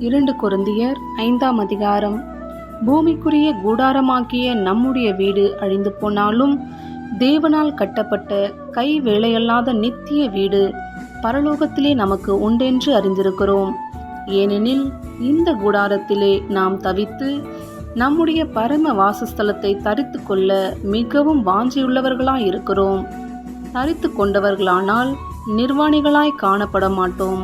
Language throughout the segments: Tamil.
2 கொரிந்தியர் 5ஆம் அதிகாரம். பூமிக்குரிய கூடாரமாகிய நம்முடைய வீடு அழிந்து போனாலும் தேவனால் கட்டப்பட்ட கை வேலையல்லாத நித்திய வீடு பரலோகத்திலே நமக்கு உண்டென்று அறிந்திருக்கிறோம். ஏனெனில் இந்த கூடாரத்திலே நாம் தவித்து நம்முடைய பரம வாசஸ்தலத்தை தரித்து கொள்ள மிகவும் வாஞ்சியுள்ளவர்களாய் இருக்கிறோம். தரித்து கொண்டவர்களானால் நிர்வாணிகளாய் காணப்பட மாட்டோம்.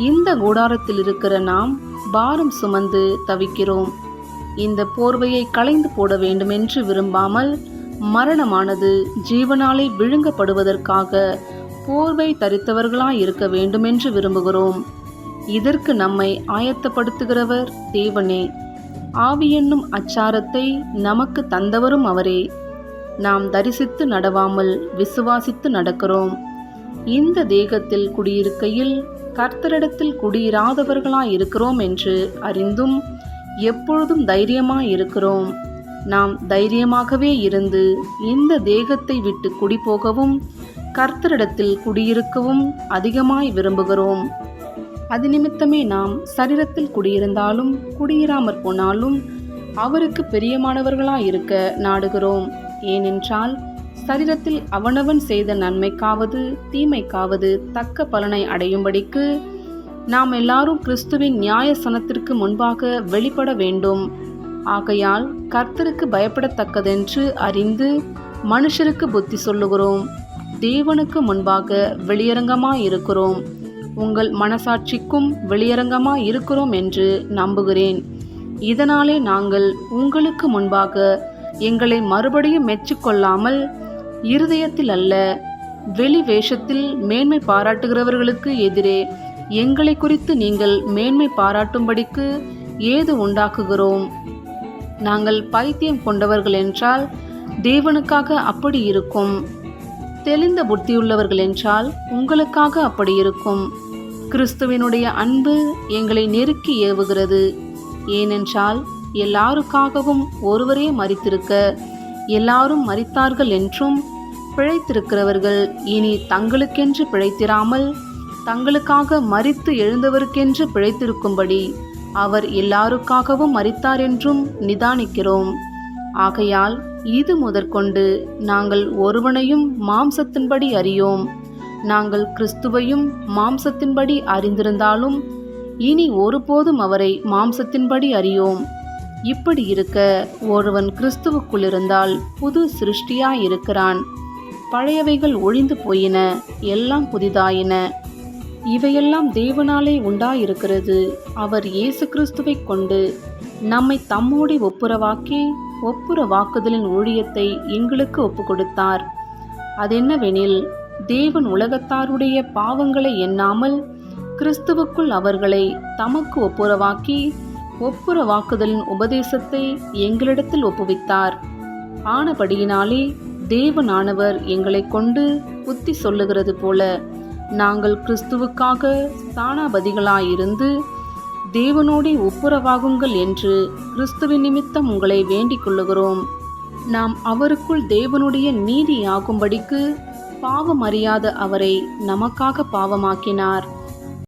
இந்த கூடாரத்தில் இருக்கிற நாம் பாரம் சுமந்து தவிக்கிறோம். இந்த போர்வையை களைந்து போட வேண்டுமென்று விரும்பாமல் மரணமானது ஜீவனாலே விழுங்கப்படுவதற்காக போர்வை தரித்தவர்களாய் இருக்க வேண்டுமென்று விரும்புகிறோம். இதற்கு நம்மை ஆயத்தப்படுத்துகிறவர் தேவனே. ஆவி என்னும் அச்சாரத்தை நமக்கு தந்தவரும் அவரே. நாம் தரிசித்து நடவாமல் விசுவாசித்து நடக்கிறோம். இந்த தேகத்தில் குடியிருக்கையில் கர்த்தரிடத்தில் குடியிராதவர்களாய் இருக்கிறோம் என்று அறிந்தும் எப்பொழுதும் தைரியமாயிருக்கிறோம். நாம் தைரியமாகவே இருந்து இந்த தேகத்தை விட்டு குடிபோகவும் கர்த்தரிடத்தில் குடியிருக்கவும் அதிகமாய் விரும்புகிறோம். அது நிமித்தமே நாம் சரீரத்தில் குடியிருந்தாலும் குடியிராமற் போனாலும் அவருக்கு பிரியமானவர்களாயிருக்க நாடுகிறோம். ஏனென்றால் சரீரத்தில் அவனவன் செய்த நன்மைக்காவது தீமைக்காவது தக்க பலனை அடையும்படிக்கு நாம் எல்லாரும் கிறிஸ்துவின் நியாயசனத்திற்கு முன்பாக வெளிப்பட வேண்டும். ஆகையால் கர்த்தருக்கு பயப்படத்தக்கதென்று அறிந்து மனுஷருக்கு புத்தி சொல்லுகிறோம். தேவனுக்கு முன்பாக வெளியரங்கமாயிருக்கிறோம். உங்கள் மனசாட்சிக்கும் வெளியரங்கமாயிருக்கிறோம் என்று நம்புகிறேன். இதனாலே நாங்கள் உங்களுக்கு முன்பாக எங்களை மறுபடியும் மெச்சிக்கொள்ளாமல் இருதயத்தில் அல்ல, வெளி வேஷத்தில் மேன்மை பாராட்டுகிறவர்களுக்கு எதிரே எங்களை குறித்து நீங்கள் மேன்மை பாராட்டும்படிக்கு ஏது உண்டாக்குகிறோம். நாங்கள் பைத்தியம் கொண்டவர்கள் என்றால் தேவனுக்காக அப்படி இருக்கும். தெளிந்த புத்தியுள்ளவர்கள் என்றால் உங்களுக்காக அப்படி இருக்கும். கிறிஸ்துவினுடைய அன்பு எங்களை நெருக்கி ஏவுகிறது. ஏனென்றால் எல்லாருக்காகவும் ஒருவரே மரித்திருக்க எல்லாரும் மரித்தார்கள் என்றும் பிழைத்திருக்கிறவர்கள் இனி தங்களுக்கென்று பிழைத்திராமல் தங்களுக்காக மரித்து எழுந்தவருக்கென்று பிழைத்திருக்கும்படி அவர் எல்லாருக்காகவும் மரித்தார் என்றும் நிதானிக்கிறோம். ஆகையால் இது முதற்கொண்டு நாங்கள் ஒருவனையும் மாம்சத்தின்படி அறியோம். நாங்கள் கிறிஸ்துவையும் மாம்சத்தின்படி அறிந்திருந்தாலும் இனி ஒருபோதும் அவரை மாம்சத்தின்படி அறியோம். இப்படி இருக்க ஒருவன் கிறிஸ்துவுக்குள் இருந்தால் புது சிருஷ்டியாயிருக்கிறான். பழையவைகள் ஒழிந்து போயின, எல்லாம் புதிதாயின. இவையெல்லாம் தேவனாலே உண்டாயிருக்கிறது. அவர் இயேசு கிறிஸ்துவை கொண்டு நம்மை தம்மோடு ஒப்புரவாக்கி ஒப்புரவாக்குதலின் ஊழியத்தை எங்களுக்கு ஒப்பு கொடுத்தார். அதென்னவெனில், தேவன் உலகத்தாருடைய பாவங்களை எண்ணாமல் கிறிஸ்துவுக்குள் அவர்களை தமக்கு ஒப்புரவாக்கி ஒப்புரவாக்குதலின் உபதேசத்தை எங்களிடத்தில் ஒப்புவித்தார். ஆனபடியினாலே தேவனானவர் எங்களை கொண்டு புத்தி சொல்லுகிறது போல நாங்கள் கிறிஸ்துவுக்காக ஸ்தானாபதிகளாயிருந்து தேவனோடே ஒப்புரவாகுங்கள் என்று கிறிஸ்துவின் நிமித்தம் உங்களை வேண்டிக் கொள்ளுகிறோம். நாம் அவருக்குள் தேவனுடைய நீதியாகும்படிக்கு பாவம் அறியாத அவரை நமக்காக பாவமாக்கினார்.